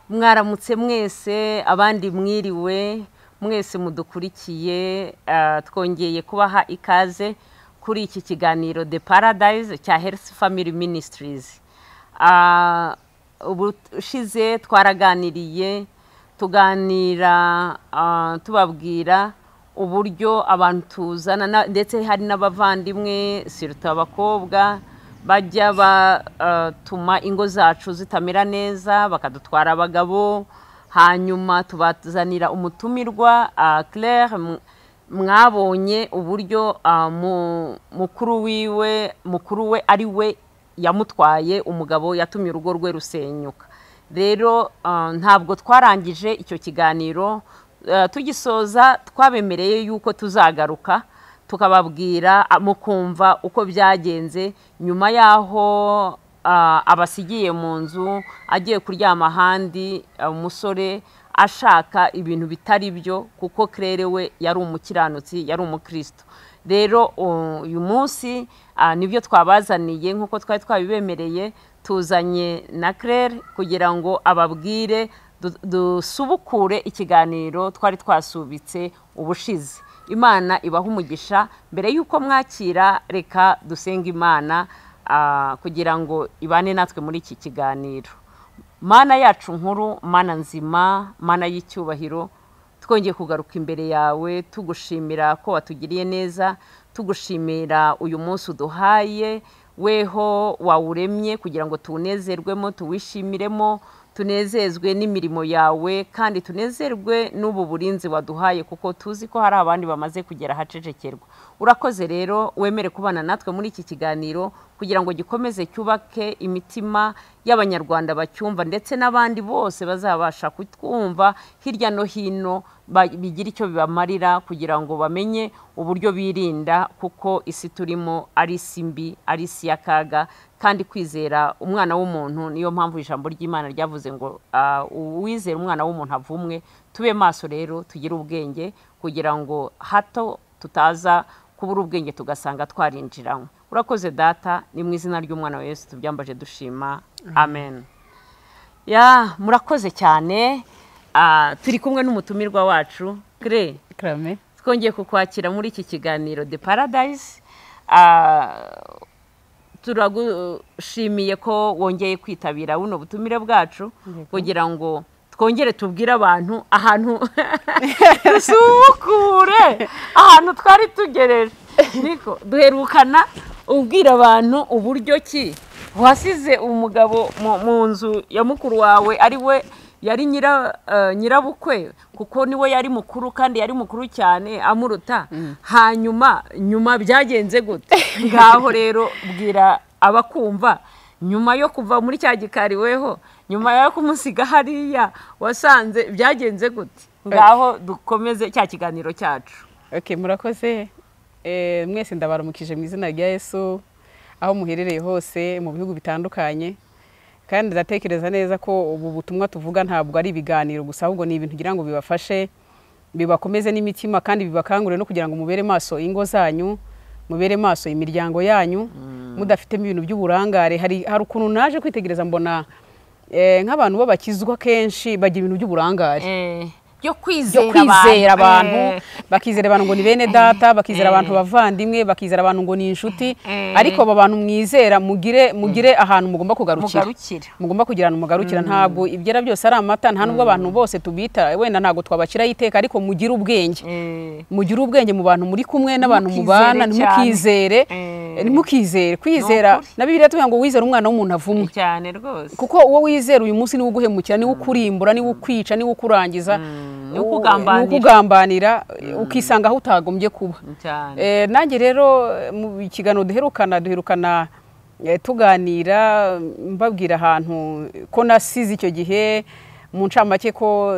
Mwaramutse mwese abandi mwiriwe mwese mudukurikiye twongeye kubaha ikaze kuri iki kiganiro The Paradise cya Health Family Ministries. Ubushize twaraganiriye tuganira tubabwira uburyo abantu tuzana ndetse hari n'abavandimwe siruta abakobwa bajya batuma ingo zacu zitamera neza bakadutwara abagabo hanyuma tubazanira umutumirwa Claire mwabonye uburyo mukuru we ari we yamutwaye umugabo yatumye urugo rwe rusenyuka. Rero ntabwo twarangije icyo kiganiro tugisoza twabemereye yuko tuzagaruka tukababwira mukumva uko byagenze nyuma yaho abasigiye mu nzu agiye kuryama ahandi umusore ashaka ibintu bitari byo kuko Claire we yari umukiranutsi yari umukristo. Rero uyu munsi nibyo twabazaniye nkuko twari twabibemereye tuzanye na Claire kugira ngo ababwire dusubukure ikiganiro twari twasubitse ubushize. Imana ibaha umugisha mbere yuko mwakira reka dusenga Imana kugira ngo ibane natwe muri iki kiganiro. Mana yacu nkuru, Mana nzima, Mana y'icyubahiro, twongeye kugaruka imbere yawe tugushimira ko watugiriye neza, tugushimira uyu munsi uduhaye weho wawuremye kugira ngo tunezerwemo tuwishimiremo tunezezwe n'imirimo yawe kandi tunezerwe n'ubu burinzi waduhaye kuko tuzi ko hari abandi bamaze kugera hacecekerwa. Urakoze rero wemere kubana natwe muri iki kiganiro kugira ngo gikomeze cyubake imitima y'abanyarwanda bacyumva ndetse n'abandi bose bazabasha kutwumva hirya no hino bigira icyo bibamarira kugira ngo bamenye uburyo birinda kuko isi turimo ari simbi ari isi y'akaga kandi kwizera umwana w'umuntu niyo mpamvu ijambo ry'Imana ryavuze ngo uwizera umwana w'umuntu avumwe. Tube maso rero tugire ubwenge kugira ngo hato tutaza kubura ubwenge tugasanga twarinjiranywe. Urakoze data, ni mu izina ry'umwana wa Yesu tubyambaje dushima, amen. Murakoze cyane. Turi kumwe n'umutumirwa wacu Claire. Twongeye kukwakira muri iki kiganiro The Paradise. Turagushimiye ko wongeye kwitabira buno butumire bwacu kugira ngo twongere tubwire abantu ahantu dusubukure ahantu twari tugereje. Niko duherukana ubwira abantu uburyo ki wasize umugabo mu nzu ya mukuru wawe ari we yari nyirabukwe kuko niwe yari mukuru kandi yari mukuru cyane amuruta. Hanyuma byagenze gute? Ngaho rero bwira abakumva nyuma yo kuva muri cya gikariweho nyuma yo kumusiga hariya wasanze byagenze gute? Ngaho dukomeze cya kiganiro cyacu. Murakoze mwese ndabaramukije mu izina rya Yesu aho muherereye hose mu bihugu bitandukanye. Kandi ndatekereza neza ko ubu butumwa tuvuga ntabwo ari ibiganiro gusa ahubwo ni ibintu kugira ngo bibafashe bibakomeze n'imitima kandi bibakangure no kugira ngo mubere maso ingo zanyu mubere maso imiryango yanyu mudafitemo ibintu by'uburangare. Hari ukuntu naje kwitegereza mbona nk'abantu babakizwa kenshi bagira ibintu by'uburangare yo kwizera abantu bakizera abantu ngo ni bene data bakizera abantu bavandimwe bakizera abantu ngo ni inshuti ariko aba bantu mwizera mugire ahantu mugomba kugarukira mugomba kugirana umugarukira. Ntabwo ibyera byose ari amata nta nubwo abantu bose tubita wenda ntabwo twabakira iteka ariko mugire ubwenge mu bantu muri kumwe n'abantu mubana ntimukizere kwizera na Bibiliya tuvuga ngo wizera umwana w'umuntu avumwe cyane rwose kuko uwo wizera uyu munsi niwe uguhemukira niwe ukurimbura niwe ukwica niwe ukurangiza ukugambanira ukisanga aho utagombye kuba. Nanjye rero mu kiganiro duherukana tuganira mbabwira ahantu ko nasize icyo gihe mu ncamake ko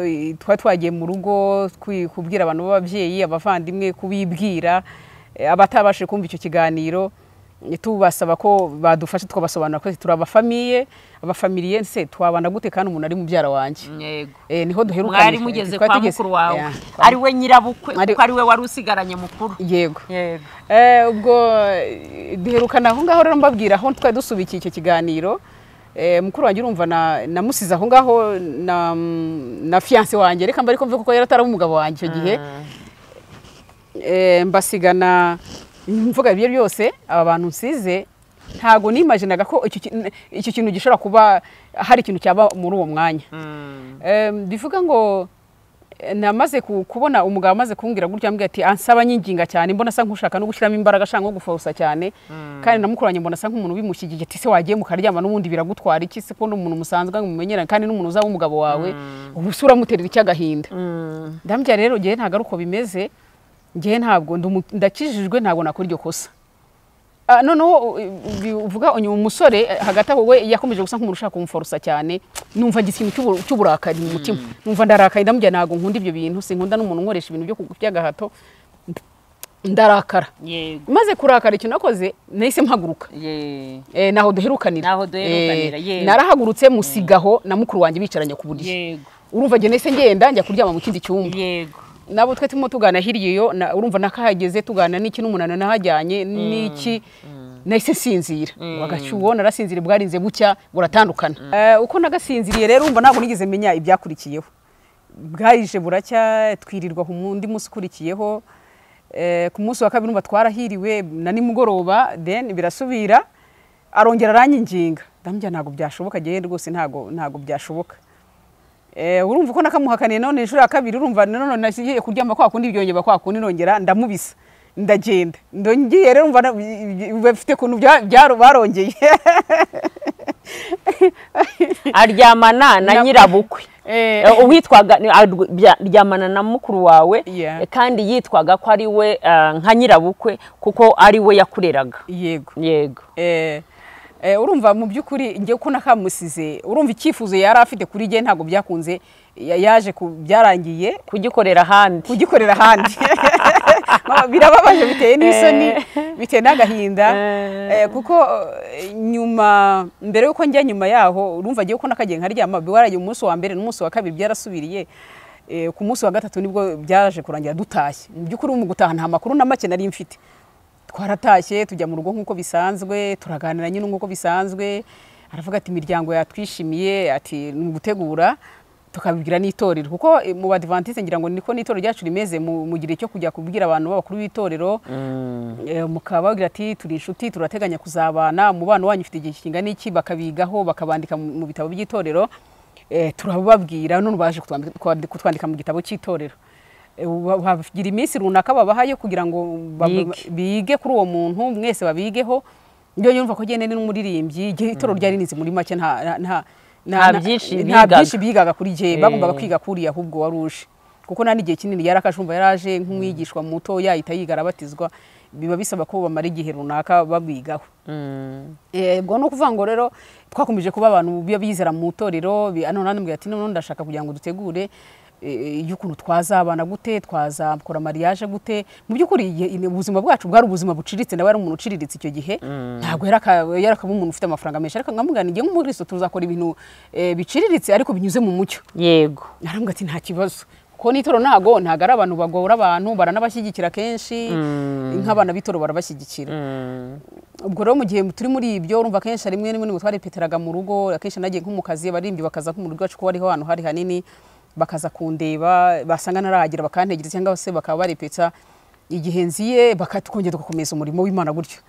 twagiye mu rugo kubwira abantu b'ababyeyi abavandimwe kubibwira abatabashe kumva icyo kiganiro tubasaba ko badufasha tukabasobanura ko abafamiliye se twabana gute kandi umuntu ari mubyara wanjye. Niho duherukanye mwari mugeze kwa mukuru wawe ari we nyirabukwe kuko ari we wari usigaranye mukuru. Yego ubwo duherukana aho ngaho rero mbabwira aho twari dusubikiye icyo kiganiro mukuru wanjye urumva namusize aho ngaho na fiance wanjye reka mbari ko mvuga ko yaratari umugabo wanjye icyo gihe mbasigana mvuga ibyo byose aba bantu nsize ntago nimaginaga ko icyo kintu gishobora kuba hari ikintu cyaba muri uwo mwanya bivuga ngo namaze kubona umugabo amaze kumbwira gutya ambwira ati ansaba nyinginga cyane mbona asa nkushaka no gushiramo imbaraga ashaka nko gufosa cyane kandi namukuranye mbona asa nk'umuntu bimushyigije ati se wagiye mukaryama n'ubundi biragutwara iki se ko n'umuntu musanzwa mumenyerana kandi n'umuntu uzaba umugabo wawe ubusura muterera icyagahinda ndambya rero gihe ntago ari uko bimeze gihe ntabwo ndakijijwe ntabwo nakora iryo kosa noneho uvuga umusore hagati aho we yakomeje gusa nk'umuntu ushaka kumuforosa cyane numva ikintu cy'uburakari mu mutima numva ndarakaye ndamujya ntago nkunda ibyo bintu sinkunda n'umuntu nkoresha ibintu byo by'agahato ndarakara maze kurakara ikintu nakoze nahise mpaguruka naho duherukanira narahagurutse musigaho na mukuru wanjye bicaranye ku buryo urumva nge nahise ngenda njya kuryama mu kindi cyumba nabo twe turimo tugana hirya urumva nakahageze tugana n'iki n'umunana nahajyanye n'iki nahise sinzira wagacyuwo narasinzire bwarinze bucya buratandukana uko nagasinziriye rero urumva ntabwo nigeze menya ibyakurikiyeho bwarije buracya twirirwa ku mundi munsi ukurikiyeho ku munsi wa kabiri numva twarahiriwe na nimugoroba then birasubira arongera aranyinginga ndamujya ntabwo byashoboka gihe rwose ntabwo byashoboka urumva uko nakamuhakaniye none inshuro ya kabiri urumva none nasigiye kuryama kwa kundi byongera kwa kundi nongera ndamubisa ndagenda ndongiye rero umva bafite kuntu barongeye aryamana na nyirabukwe uwitwaga aryamana na mukuru wawe kandi yitwaga ko ari we nka nyirabukwe kuko ari we yakureraga yego urumva mu byukuri ngiye ko nakamusize urumva icyifuzo yari afite kuri je ntago byakunze yaje byarangiye kugikorera handi birababaje biteye n'isoni biteye n'agahinda kuko nyuma mbere yuko njya nyuma yaho urumva ngiye ko nakagiye nkaryama biwaraye umunsi wa mbere n'umunsi wa kabiri byarasubiriye ku munsi wa gatatu nibwo byaje kurangira dutashye mu byukuri mu gutaha nta makuru na make nari mfite twaratashye tujya mu rugo nkuko bisanzwe turaganira nyine nkuko bisanzwe aravuga ati imiryango yatwishimiye ati ni gutegura tukabibwira n'itorero kuko mu badventiste ngira ngo niko n'itorero ryacu rimeze mu gihe cyo kujya kubwira abantu b'abakuru b'itorero mukababwira ati turi inshuti turateganya kuzabana mu bana wanyu ufite igihe kingana iki bakabigaho bakabandika mu bitabo by'itorero turababwira none baje kutwandika mu gitabo cy'itorero bagira iminsi runaka babahaye kugira ngo bige kuri uwo muntu mwese babigeho ndio yumva ko gene n'umuririmbyi itorero ryari nize muri make nta byinshi bigaga kuri je bagombaga kwiga kuri ahubwo waruje kuko nani gihe kinini yarakashumva yaraje nk'umwigishwa muto yahita yigarabatizwa biba bisaba ko bamara igihe runaka babigaho ubwo no kuvuga ngo rero twakomeje kuba abantu bizera mu itorero none mbwira ati none ndashaka kugira ngo dutegure y'ukuntu twazabana gute twazakora mariage gute mu byukuri ubuzima bwacu bwari ubuzima buciritse nawe ari umuntu uciriritse icyo gihe ntabwo yarakaba umuntu ufite amafaranga menshi ariko nkamugana igihe nk'umukristo tuzakora ibintu biciriritse ariko binyuze mu mucyo yego narambwa ati nta kibazo ko nitoro ntago ari abantu bagora abantu baranabashyigikira kenshi nk'abana bitoro barabashyigikira ubwo rero mu gihe turi muri ibyo urumva kenshi rimwe n'imwe twarepeteraga mu rugo akenshi nagiye nk'umukazi barimbi bakaza nk'umuntu rwacu ko bariho ahantu hari hanini bakaza kundeba basanga naragira bakantegereza cyangwa se bakaba barepetsa igihe nziye bakatwongera gukomeza umurimo w'Imana gutyo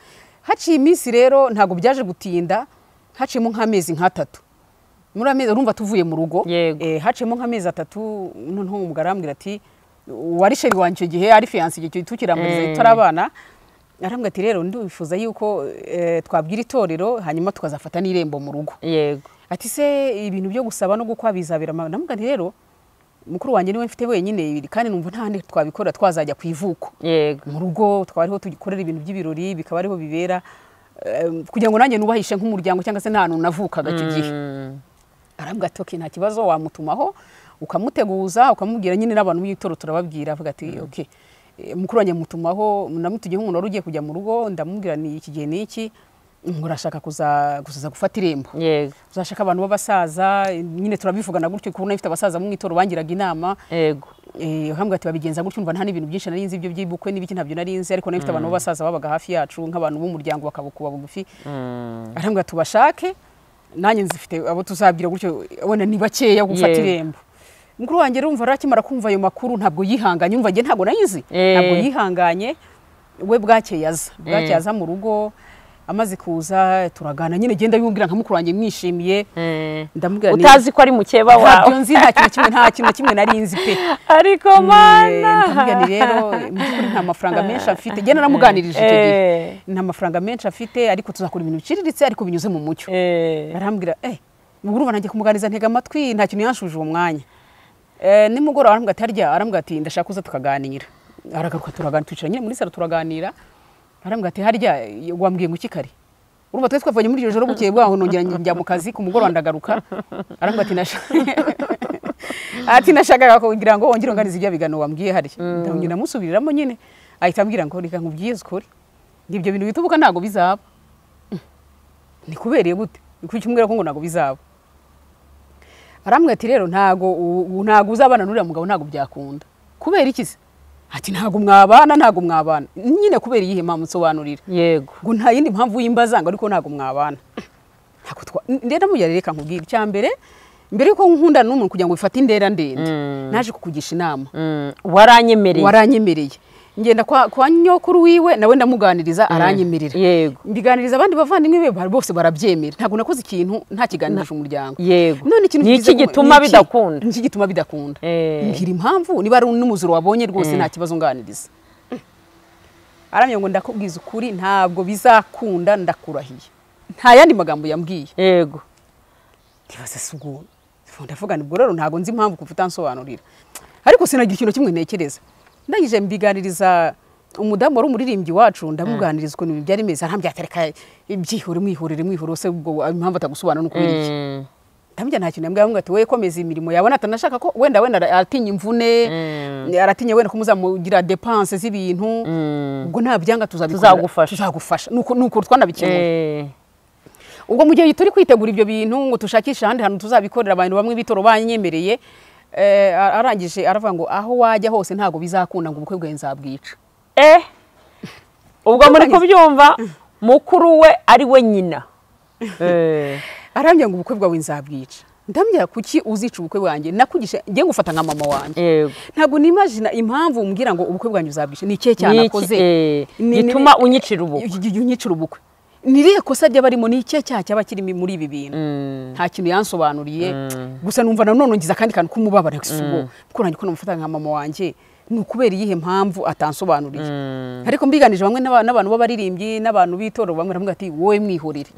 haciye iminsi rero ntago byaje gutinda haciyemo nk'amezi nk'atatu muri amezi urumva tuvuye mu rugo haciyemo nk'amezi atatu noneho umugara arambwira ati wari sheri wanje gihe ari fiance igihe tukiramuriza tutarabana arambwira ati rero ndifuza yuko twabwira itorero hanyuma tukazafata n'irembo mu rugo yego ati se ibintu byo gusaba no gukwa bizabera namubwira ati rero mukuru wanjye niwe mfite wenyine kandi numva nta handi twabikora twazajya ku ivuko mu rugo twariho tugikorera ibintu by'ibirori bikaba ariho bibera kugira ngo nanjye nubahishe nk'umuryango cyangwa se nta hantu navukaga icyo gihe arambwira ati okay nta kibazo wamutumaho ukamuteguza ukamubwira nyine n'abantu b'itoro turababwira avuga ati okay mukuru wanjye mutumaho namutugiye nk'umuntu wari ugiye kujya mu rugo ndamubwira ni iki gihe n'iki ngurashaka kuza gufata irembo uzashaka abantu b'abasaza nyine turabivugana gutyo kubona ifite abasaza mu itoro bangiraga inama yego hambwa ati babigenza gutyo umva nta n'ibintu byinshi narinzi ibyo byibukwe n'ibiki ntabyo narinzi ariko nifite abantu b'abasaza babaga hafi yacu nk'abantu b'umuryango bakabukuba bugufi arambwa tubashake nanjye nzifite abo tuzabwira gutyo abona ni bakeya gufata irembo. Mukuru wanjye rumva arakimara kumva ayo makuru ntabwo yihanganye, umva nge ntabwo nayizi, ntabwo yihanganye. We bwakeye aza mu rugo, amaze kuza turagana nyine genda bimbwira nka mukuru wanjye mwishimiye. Ndamubwira utazi ko ari mukeba wawe. Ntabyo nzi, nta kintu na kimwe nari nzi pe. Ariko mana ndamubwira rero mukuru nta mafaranga menshi afite, genda namuganirije icyo gihe. Nta mafaranga menshi afite ariko tuzakora ibintu biciriritse ariko binyuze mu mucyo. Arambwira urumva nanjye kumuganiza ntega amatwi, nta kintu yanshuje uwo mwanya. Nimugoroba arambwira ati harya, arambwira ati ndashaka kuza tukaganira. Aragaruka turaganira, twicara nyine muri salo turaganira. Arambwira ati harya wambwiye ngo iki kare? Urumva twese twavanye muri iryo joro bukeye bwaho nongera njya mu kazi, ku mugoroba ndagaruka. Arambwira ati nashakaga kugira ngo wongere unganize ibyo bigano wambwiye harya. Ndongera namusubiriramo nyine, ahita ambwira ngo reka nkubwize ukuri, ibyo bintu bitubuka ntago bizaba. Ni kubereye gute? Kuki umbwira ko ngo ntago bizaba? Arambwira ati rero ntago uzabana n'uriya mugabo, ntago byakunda. Kubera iki se? Ati ntago mwabana nyine kubera iyihe mpamvu nsobanurira. Yego ngo nta yindi mpamvu y'imbazanga ariko ntago mwabana. Ndenda muyareka nkubwira cyambere mbere yuko nkunda n'umuntu kugira ngo bifate indera ndende, naje kukugisha inama. Waranyemereye ngenda kwa nyokuru wiwe, nawe ndamuganiriza aranyemerera. Yego mbiganiriza abandi bavandimwe be bose barabyemera. Ntago nakoze ikintu nta kiganirije umuryango. Yego none ikintu niki gituma bidakunda? Niki gituma bidakunda? Ngira impamvu, niba ari n'umuzuro wabonye rwose nta kibazo nganiriza. Aramye ngo ndakubwiza ukuri ntabwo bizakunda, ndakurahiye. Nta yandi magambo yambwiye. Yego ndibaza sugo ndavuga nibwo rero ntago nzi impamvu kuvuta nsobanurira, ariko sinagira ikintu kimwe ntekereza. Ndangije mbiganiriza umudamu wari umuririmbyi wacu, ndamuganiriza ukuntu byari meza. Arambye atereka ibyihore mwihorere se ubwo impamvu atagusobanura nuko biri iki. Ndamujya nta kintu yambwiye, ati we komeza imirimo yawe, natanashaka ko wenda aratinya imvune, aratinya wenda kumuzamugira dépenses z'ibintu. Ubwo nta byanga tuzagufasha nuko twanabikemura. Ubwo mu gihe turi kwitegura ibyo bintu ngo tushakisha ahandi hantu tuzabikorera abantu bamwe bitoro banyemereye, arangije aravuga ngo aho wajya hose ntago bizakunda, ngo ubukwe bwawe nzabwica. Ubwo muri kubyumva mukuru we ari we nyina. Arambye ngo ubukwe bwawe nzabwica. Ndambya kuki uzica ubukwe bwanjye? Nakugisha ngiye gufata nka mama wanjye. Ntago nimagina impamvu umbwira ngo ubukwe bwanjye uzabwica. Ni ikihe cyanakoze gituma unyicira ubukwe? Niriye kosa ry'abarimo ni ikihe cyaha cyaba kiri muri ibi bintu? Nta kintu yansobanuriye. Gusa numva nanone ngiza kandi kantu kumubabara gisugo kuko nanjye ko namufata nka mama wanjye, ni ukubera iyihe mpamvu atansobanuriye. Ariko mbiganije bamwe n'abantu b'abaririmbyi n'abantu bitoro bamwe ramwe ati wowe mwihorere.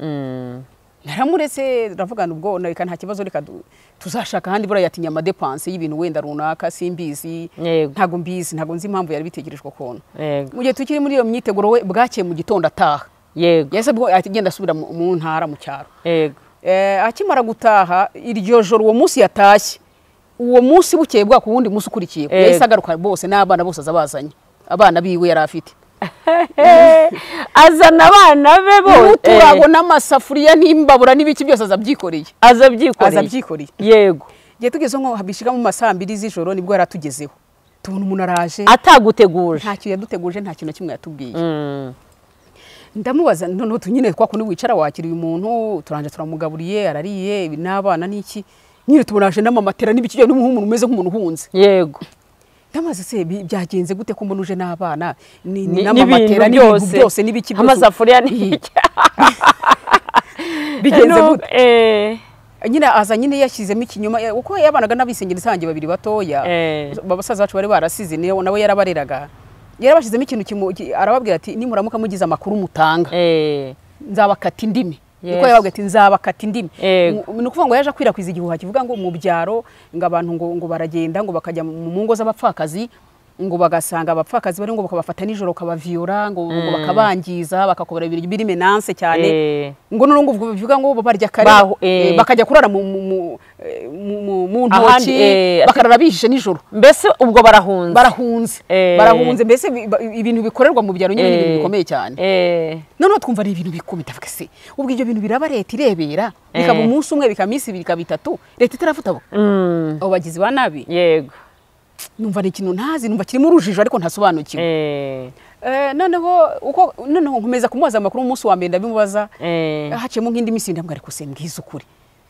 Naramuretse ravugana ubwo reka nta kibazo, reka tuzashaka handi bura yatinya ama dépenses y'ibintu wenda runaka simbizi. Ntago mbizi, ntago nzi impamvu yari bitegerejwe kono. Mu gihe tukiri muri iyo myiteguro we bwakeye mu gitondo ataha. Yego yese bwo agenda asubira mu ntara mu cyaro. Yego akimara gutaha iryo joro uwo munsi yatashye, uwo munsi bukeye bwa kuwundi munsi ukurikiye yahise agaruka bose n'abana bose azabazanye, abana biwe yari afite. Azana abana be bose turabona amasafuriya n'imbabura n'ibiki byose azabyikoreye. Yego giye tugeze nko habishika mu masambiri z'ijoro nibwo yaratugezeho, tubona umuntu araje ataguteguje. Nta kintu yaduteguje, nta kintu kimwe yatubwiye. Ndamubaza none tunyine kwa kundi wicara wakira uyu muntu, turanje turamugaburiye arariye n'abana n'iki, nyine tubonaje n'amamatera n'ibiki byo n'umuhumuro umeze nk'umuntu uhunze. Yego ndamaze se byagenze gute ko mbonuje n'abana n'amamatera n'ibintu byose n'ibiki byose amasafuriya n'iki bigenze gute? Nyine aza nyine yashyizemo ikinyoma uko yabanaga n'abisengeri sange babiri batoya, babasaza bacu bari barasize nawe yarabareraga. Yarabashizemo ikintu arababwira ati nimuramuka mugize amakuru mutanga nzabakata indimi. Uko yababwira ati nzabakata indimi. Ni ukuvuga ngo yaje kwirakwiriza igihuha kivuga ngo mu byaro ngo abantu ngo baragenda ngo bakajya mu ngo z'abapfakazi, ngo bagasanga abapfakazi bari ngo bakabafata nijoro kabaviora ngo bakabangiza bakakobora ibintu biri menance cyane, ngo none ngo bivuga ngo barya kare bakajya kurara mu ntoki bakarara bihishe nijoro. Mbese ubwo barahunze mbese ibintu bikorerwa mu byaro nyine ibintu bikomeye cyane. None twumva ari ibintu bikomeye tavuga se ubwo ibyo bintu biraba leta irebera bikaba umunsi umwe bikamisi ibiri kabitatu leta itarafuta abo bagizi ba nabi. Yego numva ni ikintu ntazi, numva kirimo urujijo ariko ntasobanukiwe. noneho nkomeza kumubaza amakuru umunsi wa mbere ndabimubaza haciyemo nk'indi minsi ndambwira ariko se mbwiza ukuri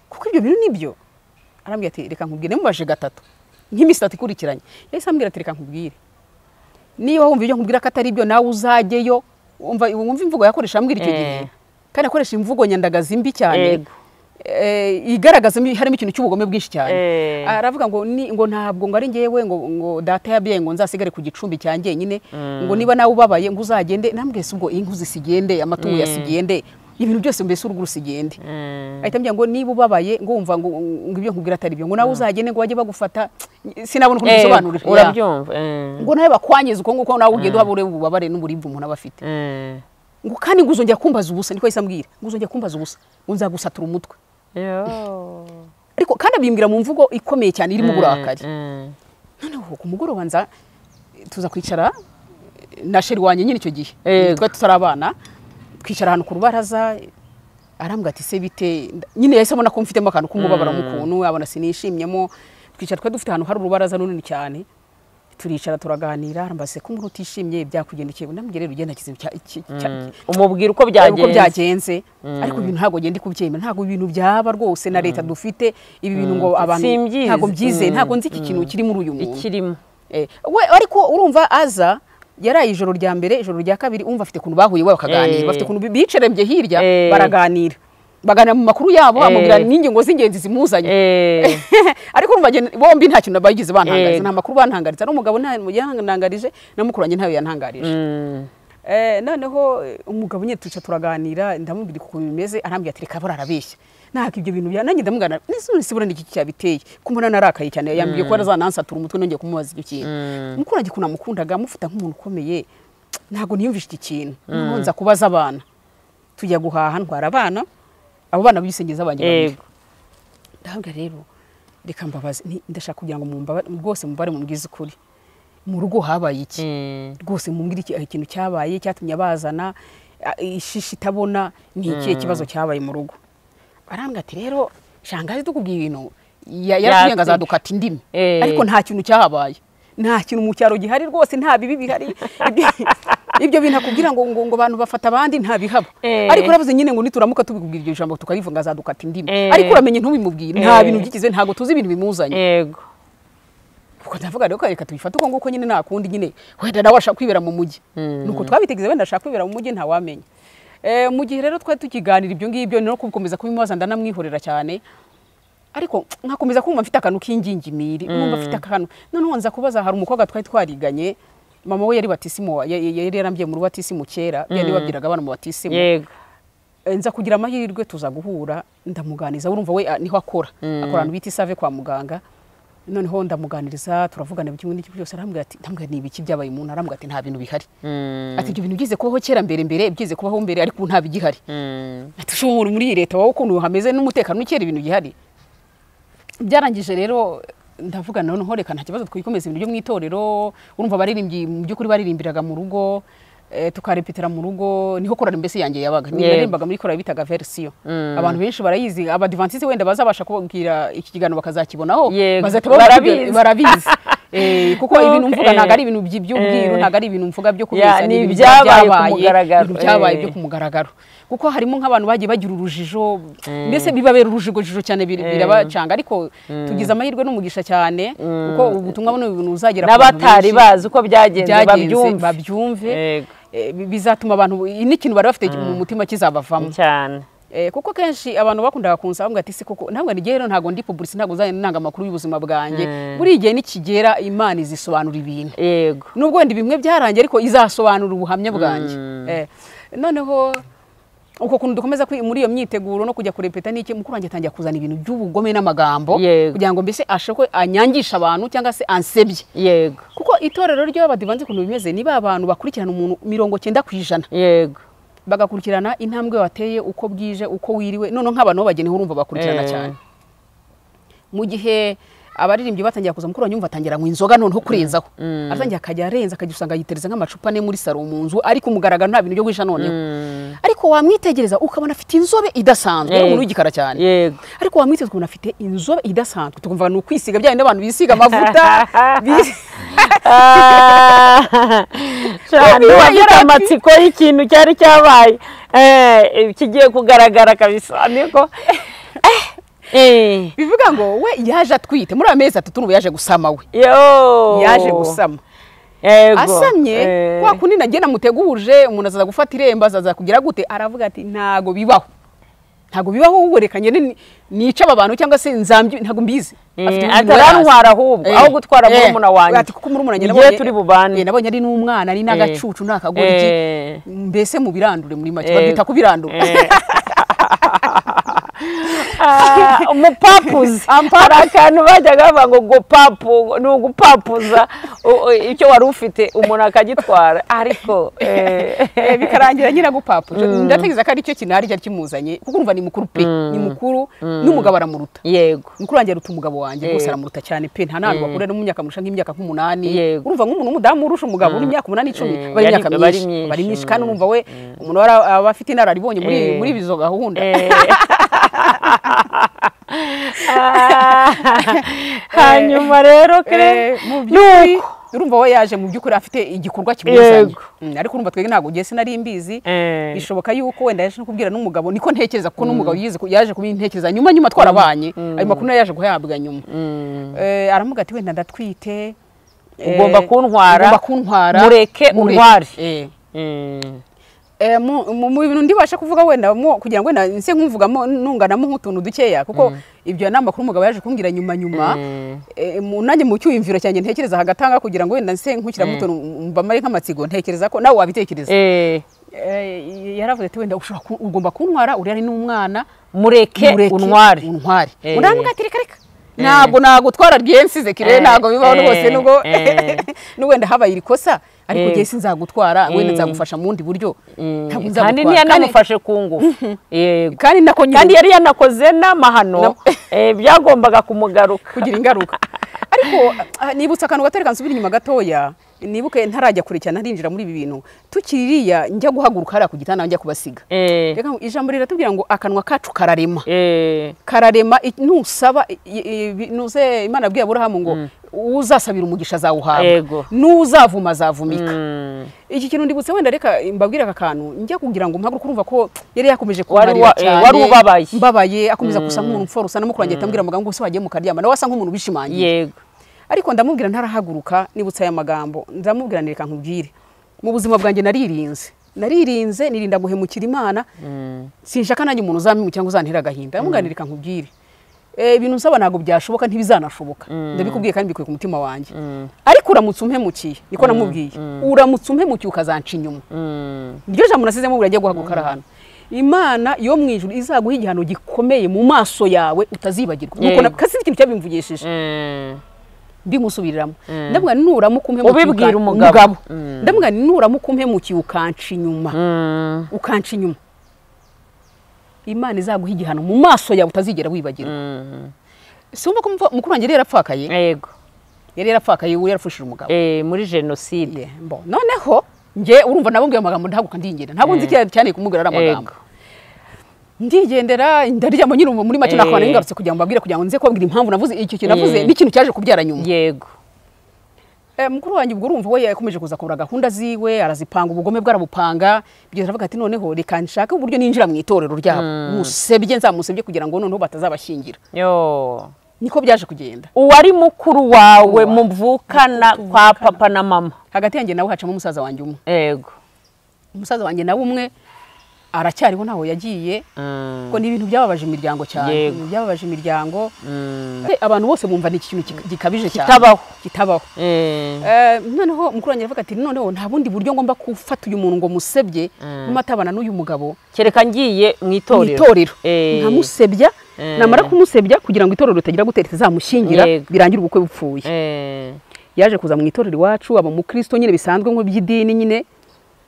kuko ibyo bintu nibyo arambwira ati reka nkubwire mubaje gatatu nk'iminsi 3 ikurikiranye yahise ambwira ati reka nkubwire niba wumva ibyo nkubwira ko atari ibyo nawe uzajyeyo wumva imvugo yakoresha ambwira icyo gihe kandi akoresha imvugo nyandagazi mbi cyane igaragaza harimo ikintu cy'ubugome bwinshi cyane aravuga ngo ntabwo ngo ari ngewe ngo data yabyaye ngo nzasigare ku gicumbi cyanjye nyine ngo niba nawe ubabaye ngo uzagende nambwese ubwo inka zisigende amatungo yasigende ibintu byose mbese urugo rusigende ahita ambwira ngo niba ubabaye ngo wumva ngo ibyo nkubwira atari byo ngo nawe uzagende ngo bajye bagufata sinabona uko bisobanurira urabyumva ngo nawe bakwanyeze uko nguko nawe ugenda uhabure ububabare n'uburibwe umuntu aba afite ngo kandi ngo uzongera kumbaza ubusa niko yahise ambwira ngo uzongera kumbaza ubusa ngo nzagusatura umutwe ariko kandi abimbwira mu mvugo ikomeye cyane irimo uburakari noneho ku mugoroba nza tuza kwicara na sheri wanjye nyine icyo gihe twari tutarabana twicara ahantu ku rubaraza arambwira ati se bite nyine yahise abona ko mfitemo akantu k'umubabaro mukuntu abona sinishimyemo twicara twari dufite ahantu hari urubaraza runini cyane turicara turaganira arambase ko umuntu utishimye byakugendekeye ndambwira rero ugenda kize umubwira uko byagenze ariko ibintu ntago gende kubyemera ntago ibintu byaba rwose na leta dufite ibi bintu ngo abantu ntago byize ntago nzi iki kintu kiri muri uyu muntu ikirimo we ariko urumva aza yaraye ijoro rya mbere ijoro rya kabiri umva afite kuntu bahuye bakaganira bafite kuntu bicerembye hirya baraganira bagana mu makuru yabo amubwira n'ingingo z'ingenzi zimuzanye ariko bombi nta kintu bagize bantangariza nta makuru bantangariza n'umugabo yantangarije namukuranye ntayo yantangarije noneho umugabo nyine tuca turaganira ndamubwira uko bimeze arambwira ati reka bararabeshya naka ibyo bintu nanjye ndamugana nisibura n'iki cyabiteye kumbona narakaye cyane yambwiye ko arazanansatura umutwe nongeye kumubaza icyo kintu mukuranye kuna mukundaga mufata nk'umuntu ukomeye ntago niyumvishe iki kintu nza kubaza abana tujya guhaha ntwara abana abo bana bisengeza abanje babiri ndabwira rero reka mbabaze ndashaka kugira ngo rwose mubare mu bwiza ukuri mu rugo habaye iki rwose mumbwira ikintu cyabaye cyatumye abazana ishishi itabona ni ikihe kibazo cyabaye mu rugo barambwira ati rero shangazi tukubwiye ibintu yaratubwiye ngo azadukata indimi ariko nta kintu cyahabaye nta kintu mu cyaro gihari rwose nta bibi bihari ibyo bintu akubwira ngo abantu bafata abandi nta bihaba ariko uravuze nyine ngo nituramuka tubikubwira iryo jambo tukarivuga azadukata indimi ariko uramenye ntubimubwire nta bintu byikize ntago tuzi ibintu bimuzanye yego kuko ndavuga rero reka tubifate uko nguko nyine nakundi nyine wenda nawe ashaka kwibera mu mujyi nuko twabitegeze wenda ashaka kwibera mu mujyi nta wamenya mu gihe rero twari tukiganira ibyo ngibyo no kubikomeza kubimubaza ndanamwihorera cyane ariko nkakomeza kumva mfite akantu k'ingingimiri numva mfite akantu noneho nza kubaza hari umukobwa twari twariganye mama we yari batisimo yari yarambiye mu rubatisimu kera yari babwiraga abana mu batisimu yego nza kugira amahirwe tuza guhura ndamuganiza urumva we niho akorana bita isave kwa muganga noneho ndamuganiriza turavugana kimwe n'iki byose arambwira ati ndambwira ni ibiki byabaye umuntu arambwira ati nta bintu bihari ati ibyo bintu byize kubaho kera mbere byize kubaho mbere ariko nta bigihari ati ushobora muri leta wowe ukuntu hameze n'umutekano ukera ibintu gihari byarangije rero ndavuga noneho reka nta kibazo twikomeza ibintu byo mu itorero urumva baririmbyi mu by'ukuri baririmbiraga mu rugo tukarepetera mu rugo niho korari mbese yanjye yabaga nirimbaga muri korari bitaga version abantu benshi barayizi abadivantiste wenda bazabasha kubabwira iki kiganiro bakazakibonaho barabizi kuko ibintu mvuga ntago ari ibintu by'ubwiru ntago ari ibintu mvuga byo kubisa ni ibyabaye byo ku mugaragaro kuko harimo nk'abantu bagiye bagira urujijo mbese bibabera urujijo cyane birabacanga ariko tugize amahirwe n'umugisha cyane kuko ubutumwa buno ibintu uzagera n'abatari bazi uko byagenze babyumve bizatuma abantu n'ikintu bari bafite mu mutima kizabavamo cyane kuko kenshi abantu bakundaga kunsaba ngo ati se koko ntabwo nigero ntago ndi publicity ntago nanga makuru y'ubuzima bwanjye buri gihe nikigera Imana izisobanura ibintu yego nubwo ndi bimwe byarangiye ariko izasobanura ubuhamya bwanjye noneho uko kuntu dukomeza muri iyo myiteguro no kujya kurepeta n'iki mukurangiye tangiye kuzana ibintu by'ubugome n'amagambo kugira ngo mbese ashoko anyangisha abantu cyangwa se ansebye yego kuko itorero ry'abadivanze kuntu bimeze niba abantu bakurikirana umuntu 90% yego bagakurikirana intambwe wateye uko bwije uko wiriwe none nk'abantu bagene urumva bakurikirana cyane mu gihe abaririmbyi batangiye kuza mukuru nyumva atangira ngo inzoga noneho kurenzaho atangiye akajya arenza akajya usanga yitereza nk'amacupa ne muri saro mu nzu ariko umugaragaro nta bintu byo gwisha noneho ariko wamwitegereza ukabona afite inzobe idasanzwe umuntu w'igikara cyane yego ariko wamwitegereza ukabona afite inzobe idasanzwe tukumva no kwisiga byane n'abantu bisiga amavuta cyane wafite amatsiko y'ikintu cyari cyabaye kigiye kugaragara kabisa niko bivuga ngo we yaje atwite muri amezi 3 n'ubu yaje gusama we yaje gusama asamye kwa kundi nagiye namuteguje umuntu azaza gufata iremba azaza kugira gute aravuga ati ntago bibaho uburekanye nica abantu cyangwa se nzambye ntago mbizi atarantwara ahubwo aho gutwara murumuna wanjye ati kuko murumuna wanjye nabonye turi bubane nabonye ari n'umwana ari n'agacucu n'akagoryi mbese mu birandure muri make babita kubirandura umupapuzi hari akantu bajyaga bavuga ngo papu ni ugupapuza icyo wari ufite umuntu akagitwara ariko bikarangira nyira gupapuje ndatekereza ko ari cyo kinari cyari kimuzanye kuko urumva ni mukuru pe ni mukuru n'umugabo aramuruta yego mukuru wanjye aruta umugabo wanjye bose aramuruta cyane pe nta ntantu bakure no mu myaka musha nk'imyaka 8 urumva nk'umuntu w'umudamu urusha umugabo uri imyaka 8 10 bari imyaka myinshi bari myinshi kandi urumva we umuntu aba afite inararibonye muri bizo gahunda hanyuma rero urumva we yaje mu by'ukuri afite igikorwa kimuzanye ariko urumva twege ntago giye sinari mbizi bishoboka yuko wenda yaje no kubwira n'umugabo niko ntekereza kuko n'umugabo yaje kubintekereza nyuma twarabanye ayo makuru yaje guhabwa nyuma aramuga ati wenda ndatwite ugomba kuntwara mureke untware mu bintu ndibasha kuvuga wenda kugira ngo wenda nse nkumvugamo nunganamo nk'utuntu dukeya kuko ibyo namakuru umugabo yaje kumbwira nyuma nanjye mu cyuyumviro cyane ntekereza hagatanga kugira ngo wenda nse nkukira muto mbamare nk'amatsigo ntekereza ko nawe wabitekereza yaravuze ati wenda ugomba kuntwara uri ari n'umwana mureke untware urambwa ati reka ntago twara ryensize kire ntago bibaho rwose nubwo n'uwenda habaye irikosa ariko giye sinzagutwara wenda nzagufasha mu bundi buryo kandi niyanamufashe ku ngufu yego kandi yari yanakoze n'amahano byagombaga kumugaruka kugira ingaruka ariko nibutsa akantu gatereka nsubira inyuma gatoya nibuke ntarajya kure cyane narinjira muri ibi bintu tukiririya njya guhaguruka hariya ku gitanda njya kubasiga reka ijambo riratubwira ngo akanwa kacu kararema nusaba nuze Imana abwiye Aburahamu ngo uzasabira umugisha zawuhabwa n'uzavuma azavumika iki kintu ndibutse wenda reka mbabwira aka kantu njya kugira ngo mpaguruka urumva ko yari yakomeje kumarira cyane wari ubabaye akomeza kusa nk'umuntu mforosa namukurangiye tambwira amagambo ngo wagiye mu Kuryamana wasa nk'umuntu bishimangiye yego ariko ndamubwira ntarahaguruka nibutsa aya magambo ndamubwira nereka nkubwire mu buzima bwanjye naririnze nirinda guhemukira Imana sinshaka nanjye umuntu uzampa cyangwa uzantera agahinda ndamuganirika nkubwire ibintu nsaba ntago byashoboka ntibizanashoboka ndabikubwiye kandi bikuye ku mutima wanjye ariko uramutse umpemukiye niko namubwiye uramutse umpemukiye ukazanca inyuma iryo jambo nasize mubwira agiye guhaguruka arahana Imana yo mu ijuru izaguha igihano gikomeye mu maso yawe utazibagirwa nuko kasi ikintu cyabimvugishije bimusubiriramo ndabwa nuramuka ubibwira umugabo ndabwa nuramuka umpemukiye ukanca inyuma Imana izaguha igihano mu maso yawe utazigera wibagirwa sumva ko mukuru wanjye yarapfakaye yego yari yarapfakaye we yarafushije umugabo muri genocide noneho nge urumva nabongiye amagambo ndahaguka ndingenda ntabwo nzi cyane kumubwira ari amagambo ndigendera ndaryamo nyine muri make nakwana ingarutse kugira ngo mbabwire kugira ngo nze kubabwira impamvu navuze icyo kintu navuze n'ikintu cyaje kubyara nyuma yego mukuru wanjye ubwo urumva we yakomeje kuza kubura gahunda ziwe arazipanga ubugome bwarabupanga bigeze avuga ati noneho reka nshaka uburyo ninjira mu itorero ryabo musebye nzamusebye kugira ngo noneho batazabashingira niko byaje kugenda uwari mukuru wawe muvukana kwa papa na mama hagati yanjye nawe hacamo umusaza wanjye umwe yego umusaza wanjye nawe umwe aracyariho ntaho yagiye ko ni ibintu byababaje imiryango cyane byababaje imiryango abantu bose bumva ni ikintu gikabije cyane kitabaho noneho mukuru wanjye avuga ati noneho nta bundi buryo ngomba gufata uyu muntu ngo musebye n'amatabana n'uyu mugabo kereka ngiye mu itorero nkamusebya namara kumusebya kugira ngo itorero ritagira gutereta zamushingira birangira ubukwe bupfuye yaje kuza mu itorero iwacu aba mu Kristo nyine bisanzwe nk'iby'idini nyine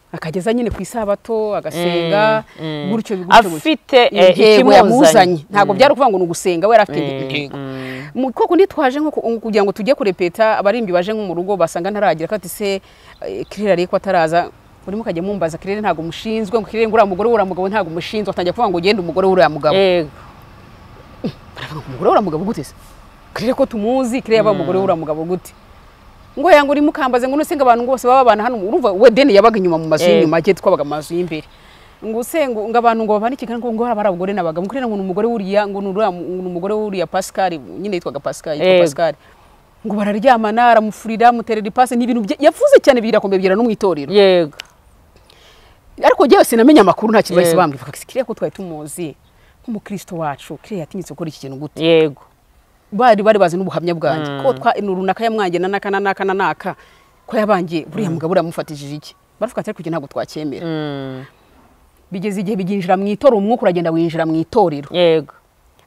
akageza nyine ku isabato agasenga gutyo afite ikimuzanye ntago byari kuvuga ngo nugusenga we yarafite intego koko nditwaje nko kugira ngo tujye kurepeta abarimbi baje nko mu rugo basanga ntaragira kati se kirera ariko ataraza urimo kajya mumbaza kirere ntago mushinzwe ngo kirere ngura umugore ura mugabo ntago mushinzwe atangiye kuvuga ngo genda umugore ura mugabo baravuga umugore ura mugabo gute se kirere ko tumuzi kirere aba umugore ura mugabo gute ngo yangu uri mukambaze ngo nusenga abantu bose babana hano urumva we deni yabaga inyuma mu mazu y'inyuma cye twabaga amazu y'imbere ngo usenga ngo abantu ngo babana ikigana ngo hari abagore nabaga mukuri ngo umugore wuriya ngo umugore wuriya Pascal nyine yitwaga Pascal Pascal ngo bararyamana aramufurira muterera ipase n'ibintu yavuze cyane birakomeye byera no mu itorero yego ariko giye sinamenya amakuru nta kintu bahise bambwira kiriya ko twari tumuzi nk'umukristo wacu kiriya yatinyitse gukora iki kintu gute yego bari bazi n'ubuhamya bwanjye ko runaka yamwanjye naka ko yabangiye buriya mugabo uramufatishije iki baravuga ati ariko ntabwo twacyemera bigeze igihe biginjira mu itorero umwuka uragenda winjira mu itorero yego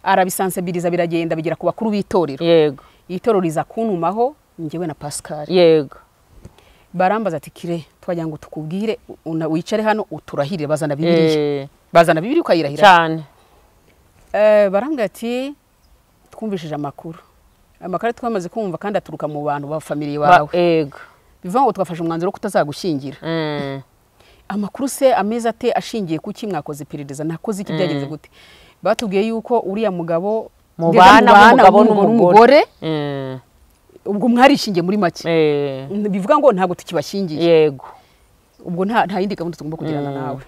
arabisansibiriza biragenda bigera ku bakuru b'itorero yego itorero riza kuntumaho njyewe na Pascal yego barambaza ati kire twajya ngo tukubwire wicare hano uturahire bazana Bibiliya ukayirahira cyane barambwira ati twumvishije amakuru twamaze kumva kandi aturuka mu bantu ba family bawe yego bivuga ngo twafashe umwanzuro wo kutazagushingira amakuru se ameze ate ashingiye kuki mwakoze iperereza nakoze iki byagenze gute batubwiye yuko uriya mugabo mubana umugabo n'umugore ubwo mwarishingiye muri make bivuga ngo ntabwo tukibashingiye yego ubwo nta yindi gahunda tugomba kugirana nawe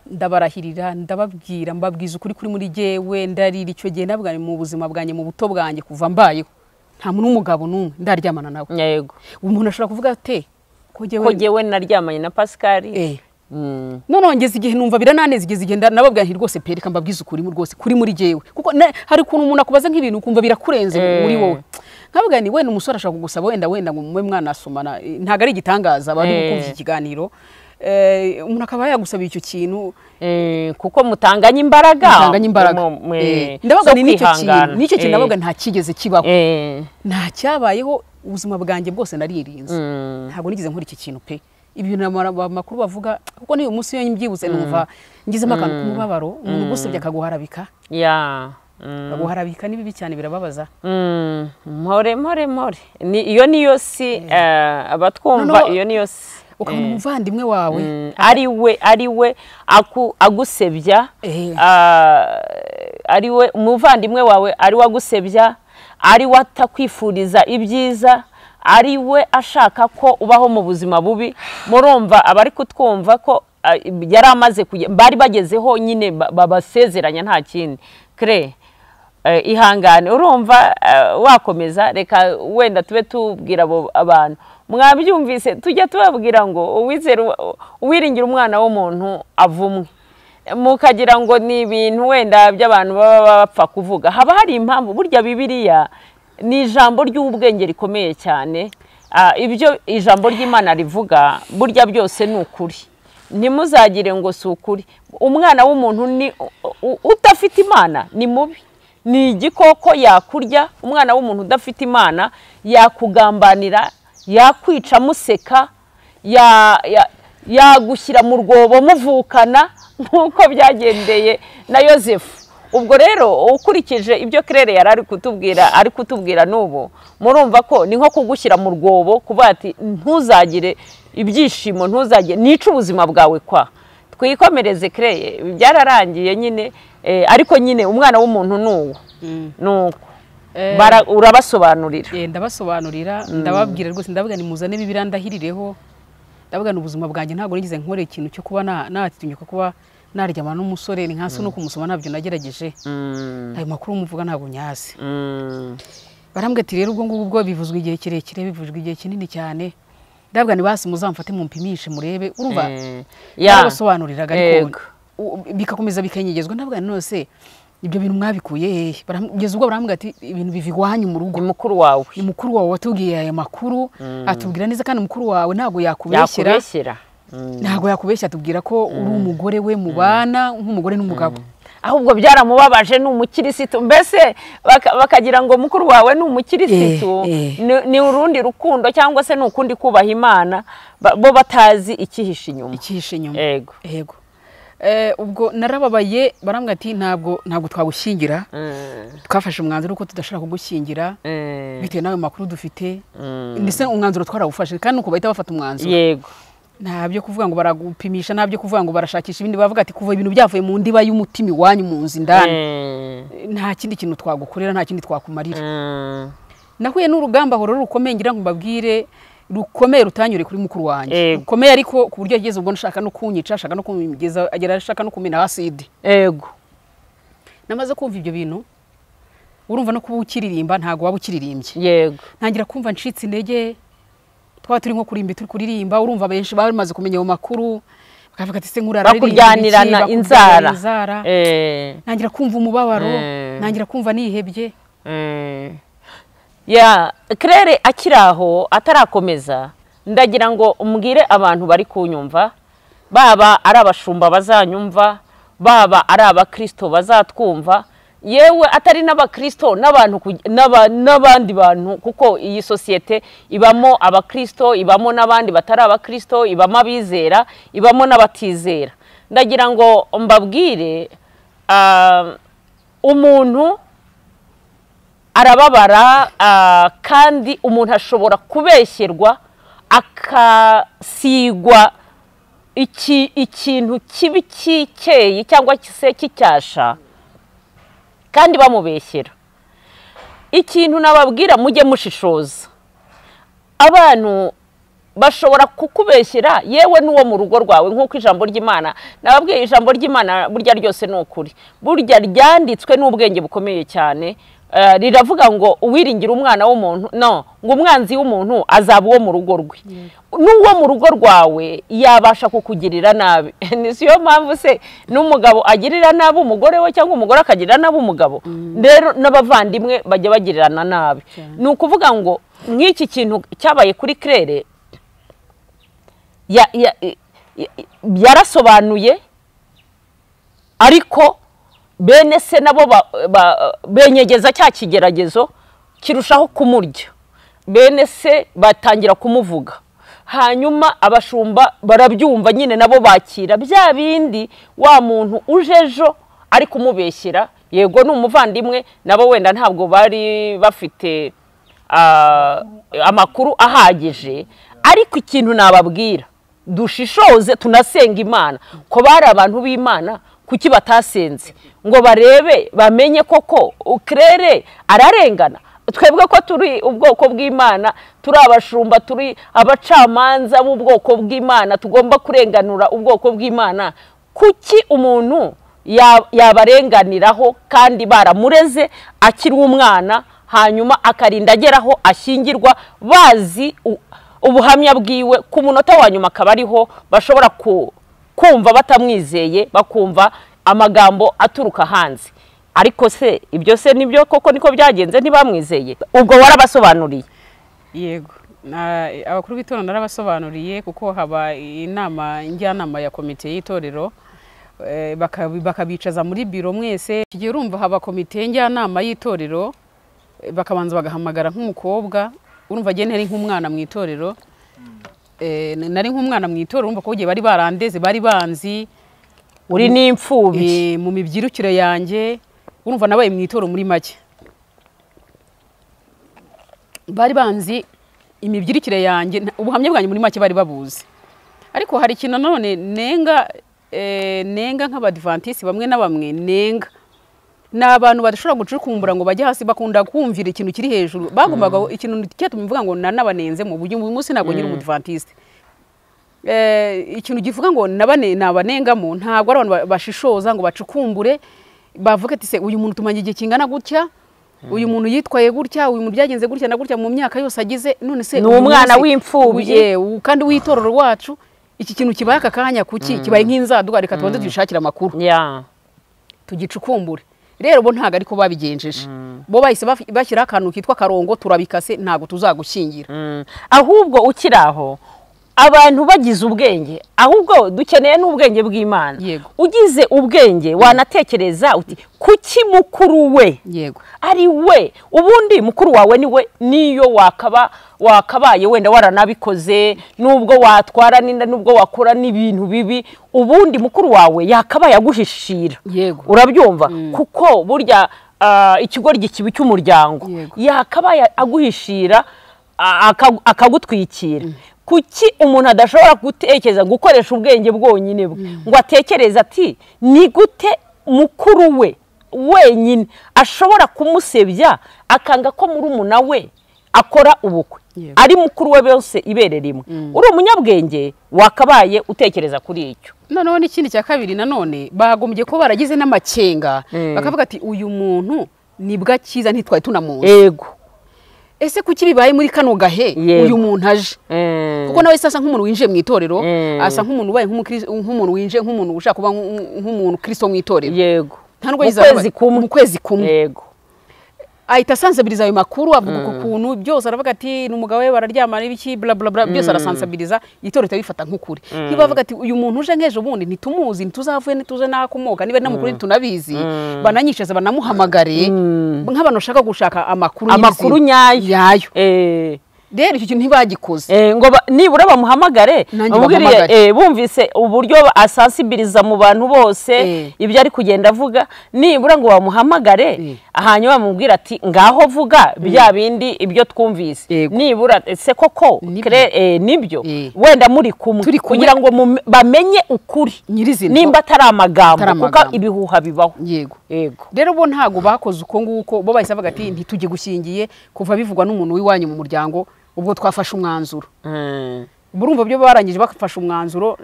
ndabarahirira ndababwira mbabwiza ukuri kuri muri jewe ndarira icyo gihe nabwanye mu buzima bwanjye mu buto bwanjye kuva mbayeho nta muntu n'umugabo n'umwe ndaryamana nawe yego umuntu ashobora kuvuga ate ko jewe naryamanye na Pascal none ngeze igihe numva birananeze igeze igihe nababwira nti rwose pereka mbabwiza ukuri rwose kuri muri jewe kuko hari ukuntu umuntu akubaza nk'ibintu ukumva birakurenze muri wowe nkabwira ni wenda umusore ashaka kugusaba wenda ngo mwe mwanasomana ntago ari igitangaza bari gukumva ikiganiro umuntu akaba yagusaba icyo kintu kuko mutanganya imbaraga ndabaga n'icyo kintu nabaga nta kigeze kibaho nta cyabayeho ubuzima bwanjye bwose naririnze ntabwo nigeze nkora iki kintu pe ibintu amakuru bavuga kuko niyo munsi yo mbyibutse numva ngizemo akantu k'umubabaro umuntu gusebya akaguharabika aguharabika ni bibi cyane birababaza mpore iyo niyo si abatwumva iyo niyo si ukabona umuvandimwe wawe ari we agusebya ari we umuvandimwe wawe ari we agusebya ari we atakwifuriza ibyiza ari we ashaka ko ubaho mu buzima bubi murumva abari kutwumva ko yari amaze bari bagezeho nyine babasezeranya nta kindi kre ihangane urumva wakomeza reka wenda tube tubwira abantu mwabyumvise tujya tubabwira ngo uwiringira umwana w'umuntu avumwe mukagira ngo ni ibintu wenda by'abantu baba bapfa kuvuga haba hari impamvu burya Bibiliya ni ijambo ry'ubwenge rikomeye cyane ibyo ijambo ry'Imana rivuga burya byose ni ukuri ntimuzagire ngo si ukuri umwana w'umuntu ni udafite Imana ni mubi ni igikoko yakurya umwana w'umuntu udafite Imana yakugambanira yakwica museka yagushyira mu rwobo muvukana nk'uko byagendeye na Yosefu ubwo rero ukurikije ibyo Claire yari ari kutubwira n'ubu murumva ko ni nko kugushyira mu rwobo kuba ati ntuzagire ibyishimo ntuzagire nica ubuzima bwawe kwa twikomereze Claire byararangiye nyine ariko nyine umwana w'umuntu nuko urabasobanurira ndabasobanurira ndababwira rwose ndavuga ni muzane Bibiliya ndahirireho ndavuga ubuzima bwanjye ntabwo nigize nkore ikintu cyo kuba natinyuka kuba naryamana n'umusore ni nkaso no kumusoma nabyo nagerageje ayo makuru muvuga ntabwo nyazi barambwe ati rero ubwo ngubwo bivuzwe igihe kirekire bivujwe igihe kinini cyane ndavuga ni basi muzamfate mumpimishe murebe urumva yarabasobanuriraga ariko bikakomeza bikanyegezwa ndavuga nose ibyo bintu mwabikuye hehe barambye ubwo barambwe ati ibintu bivigwanyu mu rugo mukuru wawe ni mukuru wawe watubwiye aya makuru atubwira neza kandi mukuru wawe ntago yakubeshyera ntago yakubeshya atubwira ko uri umugore we mubana nk'umugore n'umugabo ahubwo byaramubabaje ni umukirisitu mbese bakagira ngo mukuru wawe ni umukirisitu ni urundi rukundo cyangwa se ni ukundi kubaha Imana bo batazi ikihishe inyuma yego ubwo narababaye barambwa ati ntabwo twagushyingira twafashe umwanzuro ko tudashaka kugushyingira bitewe n'ayo makuru dufite ndetse umwanzuro twarawufashe kandi nuko bahita bafata umwanzuro yego ntabyo kuvuga ngo baragupimisha ntabyo kuvuga ngo barashakisha ibindi bavuga ati kuva ibintu byavuye mu ndiba y'umutima iwanyu mu nzu indani nta kindi kintu twagukorera nta kindi twakumarira nahuye n'urugamba horo rukomeye ngira ngo mbabwire rukomeye rutanyure kuri mukuru wanjye rukomeye ariko ku buryo ageze ubwo nshaka no kunyica ashaka no kumigeza agera ashaka no kumena acid yego namaze kumva ibyo bintu urumva no kuba ukiririmba ntago waba ukiririmbye yego ntangira kumva ncitse intege twa turi nko kurimba turi kuririmba urumva benshi bamaze kumenya mu makuru bakavuga ati se nkurara bakuryanirana inzara ntangira kumva umubabaro ntangira kumva nihebye ya Claire akiraho atarakomeza ndagira ngo umbwire abantu bari kunyumva baba ari abashumba bazanyumva baba ari abakristo bazatwumva yewe atari n'abakristo n'abandi bantu kuko iyi societe ibamo abakristo ibamo n'abandi batari abakristo ibamo abizera ibamo n'abatizera ndagira ngo mbabwire umuntu arababara kandi umuntu ashobora kubeshyerwa akasigwa ikintu kibi cyikeye cyangwa se kicyasha kandi bamubeshyera ikintu nababwira mujye mushishoza abantu bashobora kukubeshyera yewe n'uwo mu rugo rwawe nk'uko ijambo ry'Imana nababwiye ijambo ry'Imana burya ryose ni ukuri burya ryanditswe n'ubwenge bukomeye cyane riravuga ngo uwiringira umwana w'umuntu no ngo umwanzi w'umuntu azaba uwo mu rugo rwe n'uwo mu rugo rwawe yabasha kukugirira nabi niyo mpamvu se n'umugabo agirira nabi umugore we cyangwa umugore akagirira nabi umugabo rero n'abavandimwe bajya bagirirana nabi ni ukuvuga ngo nk'iki kintu cyabaye kuri Claire byarasobanuye ariko bene se nabo benyegeza cya kigeragezo kirushaho kumurya bene se batangira kumuvuga hanyuma abashumba barabyumva nyine nabo bakira bya bindi wa muntu ujejo ari kumubeshyera yego ni umuvandimwe nabo wenda ntabwo bari bafite amakuru ahagije ariko ikintu nababwira dushishoze tunasenga Imana ko bari abantu b'Imana kuki batasenze ngo barebe bamenye koko Claire ararengana twebwe ko turi ubwoko bw'Imana turi abashumba turi abacamanza b'ubwoko bw'Imana tugomba kurenganura ubwoko bw'Imana kuki umuntu yabarenganiraho kandi baramureze akiri umwana hanyuma akarinda ageraho ashyingirwa bazi ubuhamya bwiwe ku munota wa nyuma akaba ariho bashobora kumva batamwizeye bakumva amagambo aturuka hanze ariko se ibyo se nibyo koko niko byagenze ntibamwizeye ubwo warabasobanuriye yego abakuru b'itorero narabasobanuriye kuko haba inama njyanama ya komite y'itorero bakabicaza muri biro mwese kigiye urumva haba komite njyanama y'itorero bakabanza bagahamagara nk'umukobwa urumva agene ari nk'umwana mu itorero nari nk'umwana mu itorero urumva ko ugiye bari barandeze bari banzi uri n'imfubyi mu mibyirukire yanjye urumva nabaye mu itorero muri make bari banzi imibyirukire yanjye ubuhamya bwanjye muri make bari babuzi ariko hari ikintu none nenga nk'abadivantisi bamwe na bamwe nenga n'abantu badashobora gucukumbura ngo bajye hasi bakunda kumvira ikintu kiri hejuru bagombaga ikintu cyatumye mvuga ngo nanabanenze mu buryo uyu munsi ntabwo nyiri umudivantiste ikintu givuga ngo nabanengamo ntabwo ari abantu bashishoza ngo bacukumbure bavuga ati se uyu muntu tumanye igihe kingana gutya uyu muntu yitwaye gutya uyu muntu byagenze gutya na gutya mu myaka yose agize none se ni umwana w'imfubyi kandi w'itorero wacu iki kintu kibaye aka kanya kuki kibaye nk'inzaduka reka tubanze dushakira amakuru tugicukumbure rero bo ntago ariko babigenjeje bo bahise bashyira akantu kitwa karongo turabikase ntago tuzagushyingira ahubwo ukiraho abantu bagize ubwenge ahubwo dukeneye n'ubwenge bw'Imana ugize ubwenge wanatekereza uti kuki mukuru we yego ari we ubundi mukuru wawe niwe niyo wakabaye wenda waranabikoze nubwo watwara ninda nubwo wakora n'ibintu bibi ubundi mukuru wawe yakabaye aguhishira urabyumva kuko burya ikigoryi kibi cy'umuryango yakabaye aguhishira akagutwikira kuki umuntu adashobora gutekereza gukoresha ubwenge bwonyine bwe ngo atekereze ati ni gute mukuru we wenyine ashobora kumusebya akanga ko murumuna we akora ubukwe ari mukuru we bose ibere rimwe uri umunyabwenge wakabaye utekereza kuri icyo. Noneho n'ikindi cya kabiri nanone bagombye ko baragize n'amakenga bakavuga ati uyu muntu nibwa cyiza ntitwaye tunamuzi. Yego. Ese kuki bibaye muri kano gahe uyu muntu aje? Kuko nawe sasa nk'umuntu winje mu itorero asa nk'umuntu ubaye nk'umuntu winje nk'umuntu ushaka kuba nk'umuntu Kristo mu itorero. Yego. Mu kwezi kumwe. Yego. Ahita sansabiliza ayo makuru avuga ukuntu byose aravuga ati Numugabo we bararyamana ibiki bla bla bla byose arasansabiliza itorero tabifata nk'ukuri. Niba bavuga ati uyu muntu uje nkeje ubundi ntitumuzi ntituzavuye ntituze nakomoka niba namukuru tunabizi bananyiceza banamuhamagare nk'abantu shaka gushaka amakuru nyayo. Rero icyo ntibagikoze ngo nibura bamuhamagare bumvise uburyo asansibiriza mu bantu bose ibyo ari kugenda avuga nibura ngo bamuhamagare hanyuma bamubwira ati ngaho vuga bya bindi ibyo twumvise nibura se koko nibyo wenda muri kumwe kugira ngo bamenye ukuri nimba atari amagambo kuko ibihuha bibaho. Yego. Rero bo ntago bakoze uko nguko bo bahise bavuga ati ntitujye gushingiye kuva bivugwa n'umuntu w'iwanyu mu muryango ubwo twafashe umwanzuro. Burumva byo barangije bafashe umwanzuro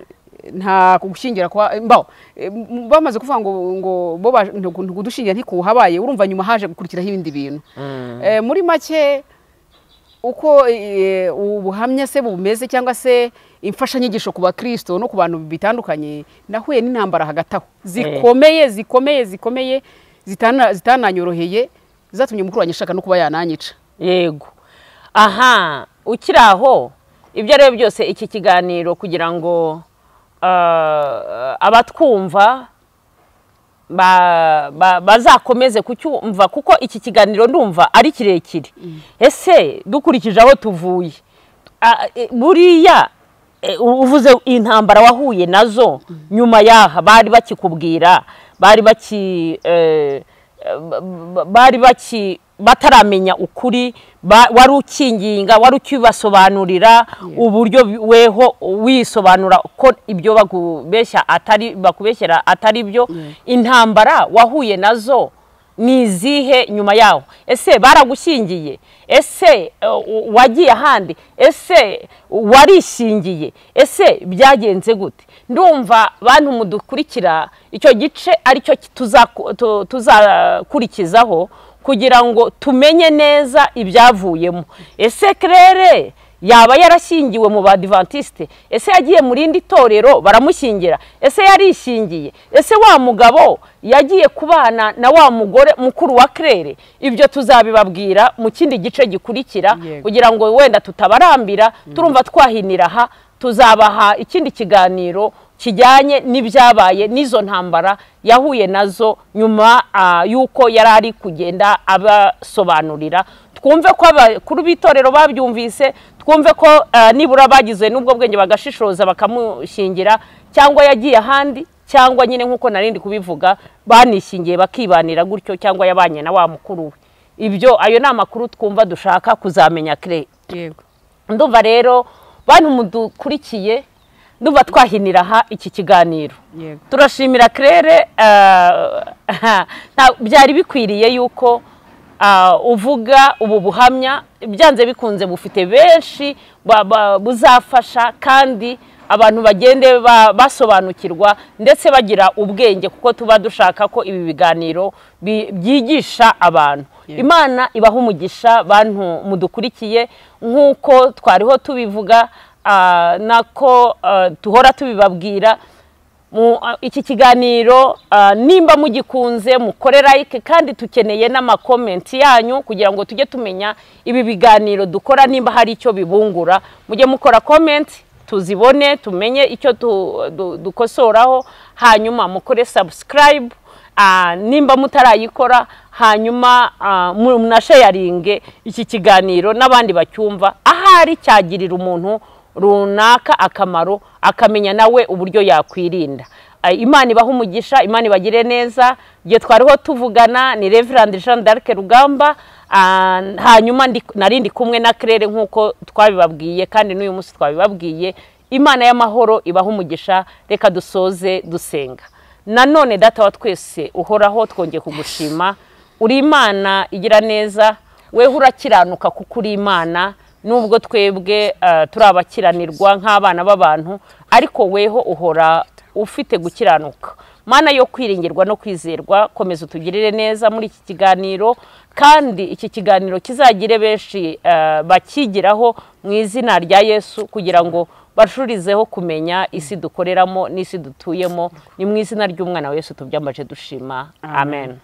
nta kugushingira kwa mbaho bamaze kuvuga ngo bo kudushingira ntikuhabaye urumva nyuma haje gukurikiraho ibindi bintu. Muri make uko ubuhamya se bumeze cyangwa se imfashanyigisho ku bakristo no ku bantu bitandukanye nahuye n'intambara hagataho zikomeye zitananyoroheye zatumye mukuru wanyishaka no kuba yananyica. Yego. Aha ukiraho ibyo rero byose iki kiganiro kugira ngo abatwumva bazakomeze kucyumva kuko iki kiganiro ndumva ari kirekire. Ese dukurikije aho tuvuye buriya uvuze intambara wahuye nazo nyuma yaha bari bakikubwira bataramenya ukuri wari ukinginga wari ukibasobanurira uburyo weho wisobanura ko ibyo bakubeshyera atari byo. Intambara wahuye nazo nizihe nyuma yaho? Ese baragushingiye? Ese wagiye ahandi? Ese warishingiye? Ese byagenze gute? Ndumva bantu mudukurikira icyo gice aricyo tuzakurikizaho kugira ngo tumenye neza ibyavuyemo. Ese Claire yaba yarashingiwe mu Badivantiste? Ese yagiye mu rindi torero baramushingira? Ese yarishingiye? Ese wa mugabo yagiye kubana na wa mugore mukuru wa Claire? Ibyo tuzabibabwira mu kindi gice gikurikira kugira ngo wenda tutabarambira turumva twahinira aha. Tuzabaha ikindi kiganiro kijyanye n'ibyabaye n'izo ntambara yahuye nazo nyuma yuko yarari kugenda abasobanurira. Twumve ko abakuru b'itorero babyumvise, twumve ko nibura bagize n'ubwo bwenge bagashishoza bakamushingira cyangwa yagiye ahandi cyangwa nyine nkuko narindi kubivuga banishingiye bakibanira gutyo cyangwa yabanye na wa mukuru we. Ibyo ayo ni amakuru twumva dushaka kuzamenya Claire. Yego. Ndumva rero bantu mudukurikiye ndumva twahinira aha iki kiganiro. Turashimira Claire byari bikwiriye yuko uvuga ubu buhamya byanze bikunze bufite benshi buzafasha kandi abantu bagende basobanukirwa ndetse bagira ubwenge kuko tuba dushaka ko ibi biganiro byigisha abantu. Imana ibaha umugisha bantu mudukurikiye nkuko twariho tubivuga nako tuhora tubibabwira. Iki kiganiro nimba mugikunze mukore like kandi tukeneye n'amakomenti yanyu kugira ngo tujye tumenya ibi biganiro dukora nimba hari icyo bibungura. Mujye mukora comment tuzibone tumenye icyo dukosoraho hanyuma mukore subscribe nimba mutarayikora hanyuma munasharinge iki kiganiro n'abandi bacyumva ahari cyagirira umuntu runaka akamaro akamenya nawe uburyo yakwirinda. Imana ibaha umugisha, Imana ibagire neza. Giye twariho tuvugana ni Reverend Jean d'Arc Rugamba hanyuma narindi kumwe na Claire nkuko twabibabwiye kandi n'uyu munsi twabibabwiye. Imana y'amahoro ibaha umugisha. Reka dusoze dusenga. Nanone data wa twese uhoraho twongeye kugushima, uri Imana igira neza, weho urakiranuka kuko uri Imana nubwo twebwe turi abakiranirwa nk'abana b'abantu ariko weho uhora ufite gukiranuka. Mana yo kwiringirwa no kwizerwa, komeza utugirire neza muri iki kiganiro, kandi iki kiganiro kizagire benshi bakigiraho mu izina rya Yesu, kugira ngo bashurizeho kumenya isi dukoreramo n'isi dutuyemo. Ni mu izina ry'umwana wa Yesu tubyambaje dushima, amen.